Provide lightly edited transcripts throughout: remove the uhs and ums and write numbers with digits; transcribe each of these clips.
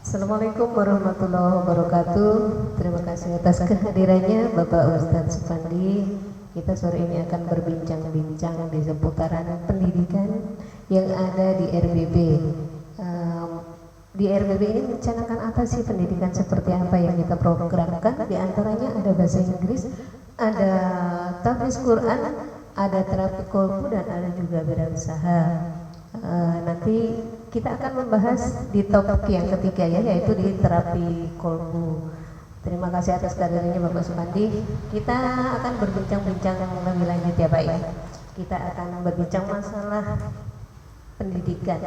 Assalamualaikum warahmatullahi wabarakatuh. Terima kasih atas kehadirannya Bapak Ustadz Supandi. Kita sore ini akan berbincang-bincang di seputaran pendidikan yang ada di RBB. Di RBB ini mencanangkan apa sih pendidikan seperti apa yang kita programkan? Di antaranya ada bahasa Inggris, ada tahfiz Quran, ada terapi kolbu, dan ada juga wirausaha. Nanti kita akan membahas di topik yang ketiga ya, yaitu di terapi kolbu. Terima kasih atas kehadirannya Bapak Supandi. Kita akan berbincang-bincang lebih lanjut ya Pak ya. Kita akan berbincang masalah pendidikan.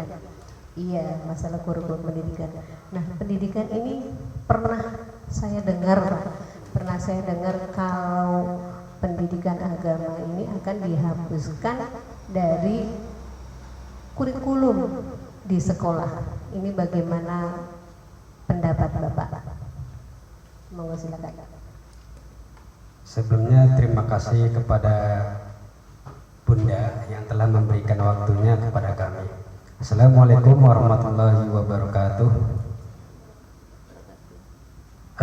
Iya, masalah kurikulum pendidikan. Nah, pendidikan ini pernah saya dengar kalau pendidikan agama ini akan dihapuskan dari kurikulum di sekolah. Ini bagaimana pendapat Bapak? Monggo silakan. Sebelumnya terima kasih kepada Bunda yang telah memberikan waktunya kepada kami. Assalamualaikum warahmatullahi wabarakatuh.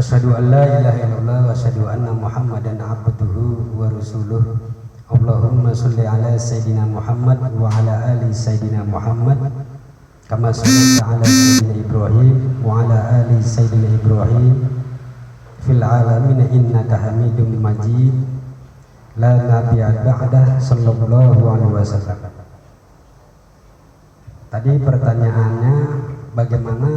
Asyhadu an la ilaha illallah wa asyhadu anna Muhammadan abduhu wa rasuluh. Allahumma sholli ala sayyidina Muhammad wa ala ali sayyidina Muhammad kama shallaita ala sayyidina Ibrahim wa ala ali sayyidina Ibrahim fil alamin innaka Hamidum Majid la nabiyya ba'dah sallallahu alaihi wasallam. Tadi pertanyaannya bagaimana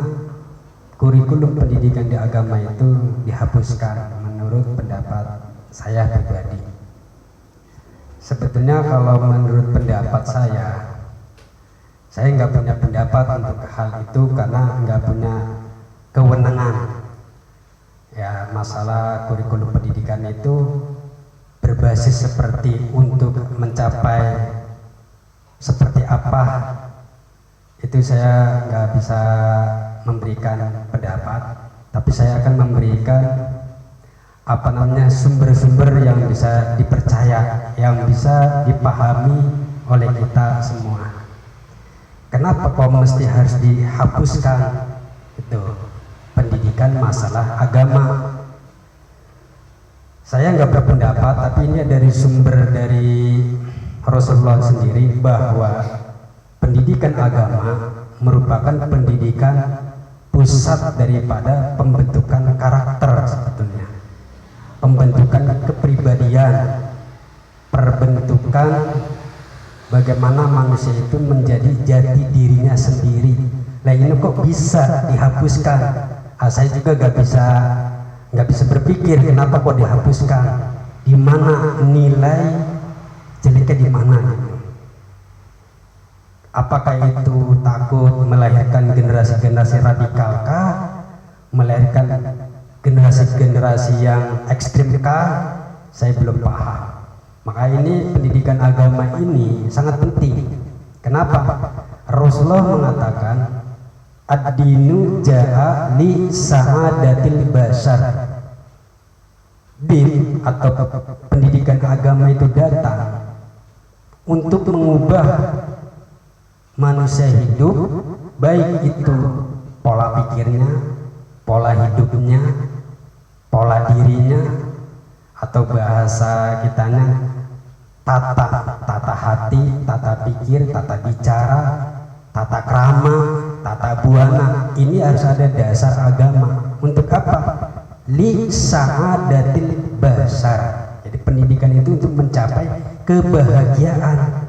kurikulum pendidikan di agama itu dihapuskan menurut pendapat saya pribadi. Sebetulnya kalau menurut pendapat saya nggak punya pendapat untuk hal itu karena nggak punya kewenangan. Ya, masalah kurikulum pendidikan itu berbasis seperti untuk mencapai seperti apa, itu saya nggak bisa memberikan pendapat, tapi saya akan memberikan sumber-sumber yang bisa dipercaya, yang bisa dipahami oleh kita semua. Kenapa kok mesti harus dihapuskan itu pendidikan masalah agama? Saya nggak berpendapat, tapi ini dari sumber dari Rasulullah sendiri bahwa pendidikan agama merupakan pendidikan pusat daripada pembentukan karakter sebetulnya. Pembentukan kepribadian, perbentukan bagaimana manusia itu menjadi jati dirinya sendiri. Nah, ini kok bisa dihapuskan? Saya juga nggak bisa berpikir kenapa kok dihapuskan. Di mana nilai jeleknya di mana? Apakah itu takut melahirkan generasi-generasi radikal kah? Melahirkan generasi-generasi yang ekstrim kah? Saya belum paham. Maka ini pendidikan agama ini sangat penting. Kenapa? Rasulullah mengatakan ad-dinu ja'a li sa'adatil bashar. Din atau pendidikan agama itu datang untuk mengubah manusia hidup, baik itu pola pikirnya, pola hidupnya, pola dirinya, atau bahasa kitanya tata hati, tata pikir, tata bicara, tata krama, tata buana. Ini harus ada dasar agama. Untuk apa? Li sa'adatil bashar. Jadi pendidikan itu untuk mencapai kebahagiaan.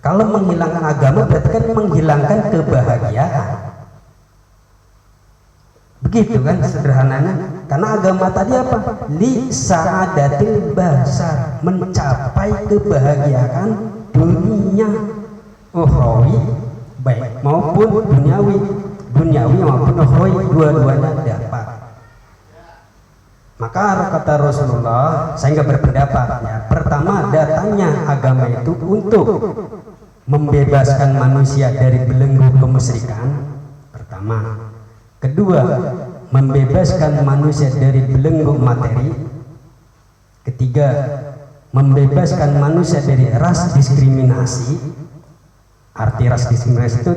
Kalau menghilangkan agama berarti kan menghilangkan kebahagiaan. Begitu kan sederhananya. Karena agama tadi apa? Li sa'adatil bashar, mencapai kebahagiaan dunia ukhrawi, baik maupun duniawi maupun ukhrawi, dua-duanya dapat. Maka kata Rasulullah, saya nggak berpendapat ya. Pertama, datangnya agama itu untuk membebaskan manusia dari belenggu kemusyrikan. Pertama. Kedua, membebaskan manusia dari belenggu materi. Ketiga, membebaskan manusia dari ras diskriminasi. Arti ras diskriminasi itu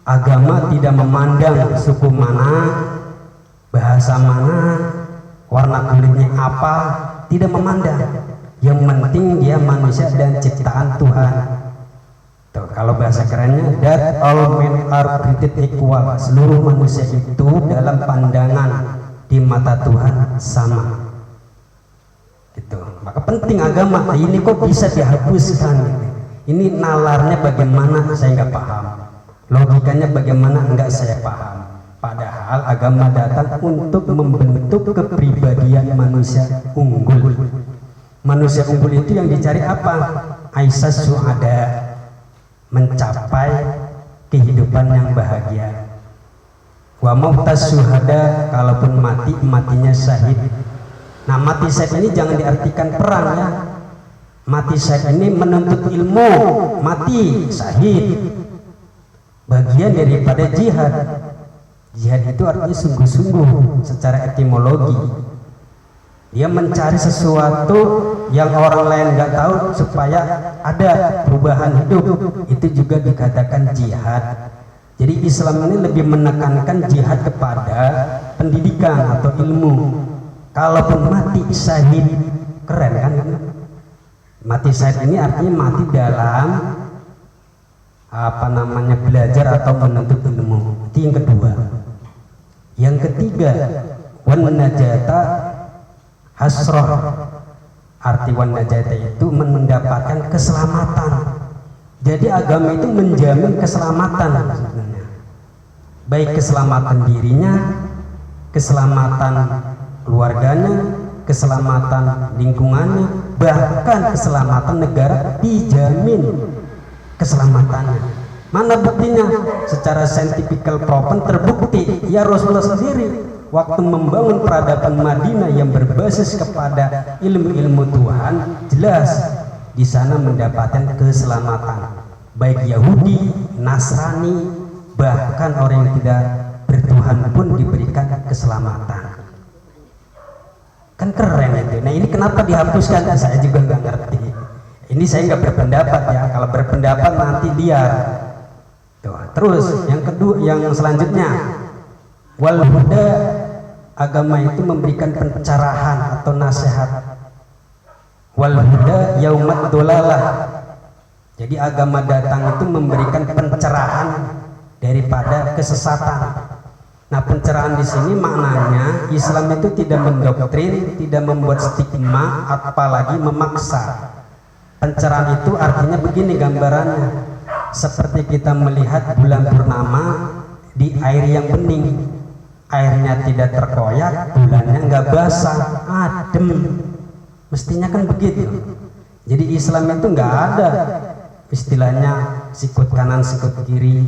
Agama tidak memandang suku mana, bahasa mana, warna kulitnya apa, tidak memandang. Yang penting dia manusia dan ciptaan Tuhan. Tuh, kalau bahasa kerennya, that all men are created equal. Seluruh manusia itu dalam pandangan di mata Tuhan sama. Gitu. Maka penting agama. Ini kok bisa dihapuskan? Gitu. Ini nalarnya bagaimana? Saya nggak paham. Logikanya bagaimana? Enggak saya paham. Padahal agama datang untuk membentuk kepribadian manusia unggul. Manusia unggul itu yang dicari apa? Aisyah su'ada, mencapai kehidupan yang bahagia. Wa mautas syuhada, kalaupun mati, matinya syahid. Nah, mati syahid ini jangan diartikan perang ya. Mati syahid ini menuntut ilmu, mati syahid bagian daripada jihad. Jihad itu artinya sungguh-sungguh secara etimologi. Dia mencari sesuatu yang orang lain nggak tahu supaya ada perubahan hidup. Itu juga dikatakan jihad. Jadi Islam ini lebih menekankan jihad kepada pendidikan atau ilmu. Kalaupun mati syahid, keren kan? Mati syahid ini artinya mati dalam belajar atau menuntut ilmu. Itu yang kedua. Yang ketiga, wan najata hasroh. Arti wan najata itu mendapatkan keselamatan. Jadi agama itu menjamin keselamatan sebenarnya. Baik keselamatan dirinya, keselamatan keluarganya, keselamatan lingkungannya, bahkan keselamatan negara dijamin keselamatannya. Mana buktinya? Secara scientifical proven terbukti. Ya Rasulullah sendiri waktu membangun peradaban Madinah yang berbasis kepada ilmu-ilmu Tuhan, jelas di sana mendapatkan keselamatan. Baik Yahudi, Nasrani, bahkan orang yang tidak bertuhan pun diberikan keselamatan. Kan keren itu. Nah, ini kenapa dihapuskan? Saya juga nggak ngerti. Ini saya nggak berpendapat ya. Kalau berpendapat nanti liar. Tuh. Terus yang kedua, yang selanjutnya, wal huda, agama itu memberikan pencerahan atau nasihat. Wal huda yaumat dolalah. Jadi agama datang itu memberikan pencerahan daripada kesesatan. Nah, pencerahan di sini maknanya Islam itu tidak mendoktrin, tidak membuat stigma, apalagi memaksa. Pencerahan itu artinya begini gambarannya, seperti kita melihat bulan purnama di air yang bening, airnya tidak terkoyak, bulannya nggak basah, adem. Mestinya kan begitu. Jadi Islam itu nggak ada istilahnya sikut kanan sikut kiri,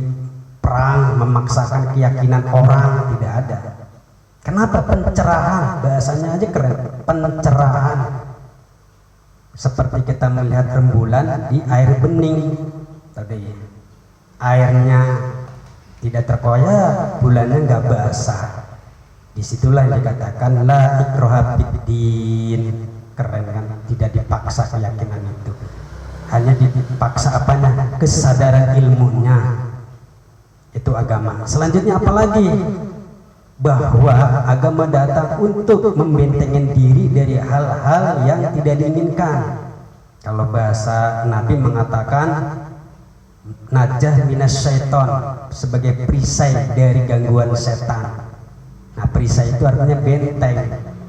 perang, memaksakan keyakinan orang, tidak ada. Kenapa? Pencerahan, bahasanya aja keren, pencerahan. Seperti kita melihat rembulan di air bening tadi, airnya tidak terkoyak, bulannya nggak basah. Disitulah yang dikatakan la ikraha fiddin. Keren kan? Tidak dipaksa keyakinan itu, hanya dipaksa apanya? Kesadaran ilmunya. Itu agama. Selanjutnya apalagi? Bahwa agama datang untuk membentengin diri dari hal-hal yang tidak diinginkan. Kalau bahasa Nabi mengatakan najah minas syaiton, sebagai perisai dari gangguan setan. Nah, perisai itu artinya benteng.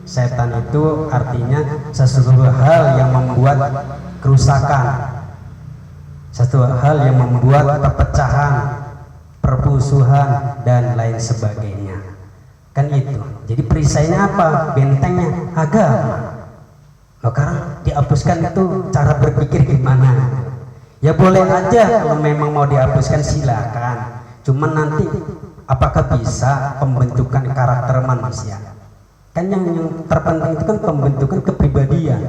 Setan itu artinya sesuatu hal yang membuat kerusakan, sesuatu hal yang membuat perpecahan, permusuhan, dan lain sebagainya. Kan itu. Jadi perisainya apa? Bentengnya agama. Loh, sekarang dihapuskan itu cara berpikir gimana? Ya boleh aja kalau memang mau dihapuskan silakan. Cuman nanti apakah bisa pembentukan karakter manusia? Kan yang terpenting itu kan pembentukan kepribadian.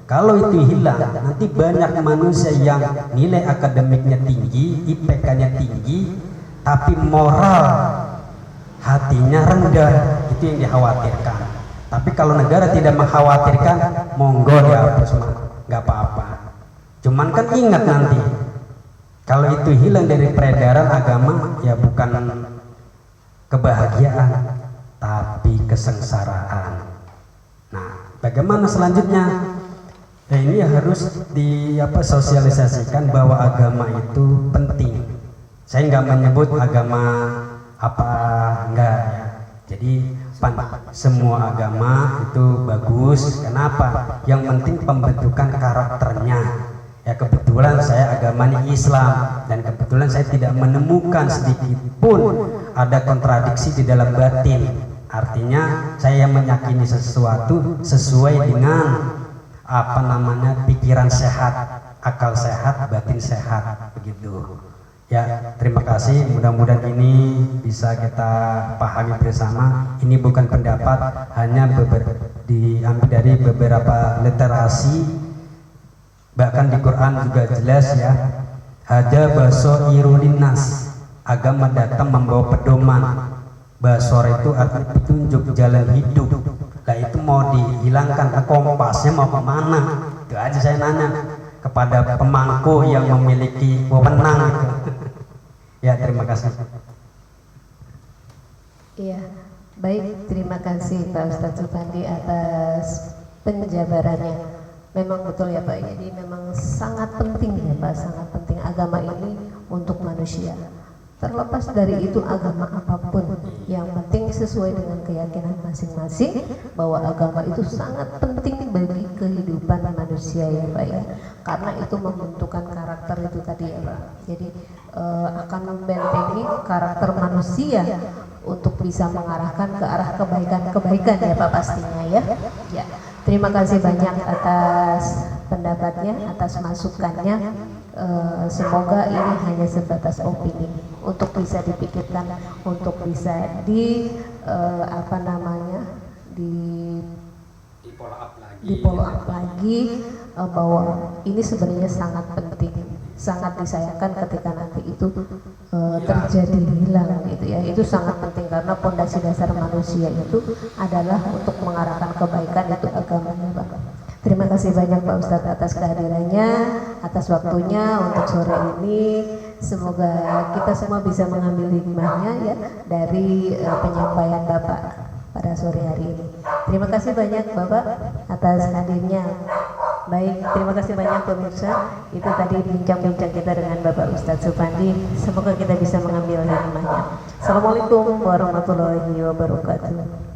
Kalau itu hilang, nanti banyak manusia yang nilai akademiknya tinggi, IPK-nya tinggi, tapi moral hatinya rendah. Itu yang dikhawatirkan. Tapi kalau negara tidak mengkhawatirkan, monggo dihapus, nggak apa-apa. Cuman kan ingat nanti, Kalau itu hilang dari peredaran agama, ya bukan kebahagiaan, tapi kesengsaraan. Nah, bagaimana selanjutnya? Ya ini harus sosialisasikan bahwa agama itu penting. Saya nggak menyebut agama apa enggak ya. Jadi semua agama itu bagus. Kenapa? Yang penting pembentukan karakternya. Ya kebetulan saya agamanya Islam dan kebetulan saya tidak menemukan sedikit pun ada kontradiksi di dalam batin. Artinya saya meyakini sesuatu sesuai dengan pikiran sehat, akal sehat, batin sehat, begitu. Ya, terima kasih. Mudah-mudahan ini bisa kita pahami bersama. Ini bukan pendapat, hanya diambil dari beberapa literasi. Bahkan di Quran juga jelas ya, hada basoirul linnas, agama datang membawa pedoman. Basor itu artinya petunjuk jalan hidup. Nah itu mau dihilangkan, kompasnya mau kemana? Itu aja saya nanya kepada pemangku yang memiliki wewenang gitu. Ya, terima kasih. Iya, baik, terima kasih Pak Ustadz Supandi atas penjabarannya. Memang betul ya Pak, jadi memang sangat penting ya Pak, sangat penting agama ini untuk manusia. Terlepas dari itu agama apapun, yang penting sesuai dengan keyakinan masing-masing bahwa agama itu sangat penting bagi kehidupan manusia ya Pak ya. Karena itu membentukkan karakter itu tadi ya Pak. Jadi akan membentengi karakter manusia untuk bisa mengarahkan ke arah kebaikan-kebaikan ya Pak pastinya ya. Ya. Terima kasih banyak atas pendapatnya, atas masukannya. Semoga ini hanya sebatas opini untuk bisa dipikirkan, untuk bisa di follow up lagi bahwa ini sebenarnya sangat penting, sangat disayangkan ketika nanti itu terjadi hilang gitu ya. Itu sangat penting karena pondasi dasar manusia itu adalah untuk mengarahkan kebaikan, itu agamanya Pak. Terima kasih banyak Pak Ustadz atas kehadirannya, atas waktunya untuk sore ini. Semoga kita semua bisa mengambil hikmahnya ya dari penyampaian Bapak pada sore hari ini. Terima kasih banyak Bapak atas hadirnya. Baik, terima kasih banyak pemirsa. Itu tadi bincang-bincang kita dengan Bapak Ustadz Supandi. Semoga kita bisa mengambil hikmahnya. Assalamualaikum warahmatullahi wabarakatuh.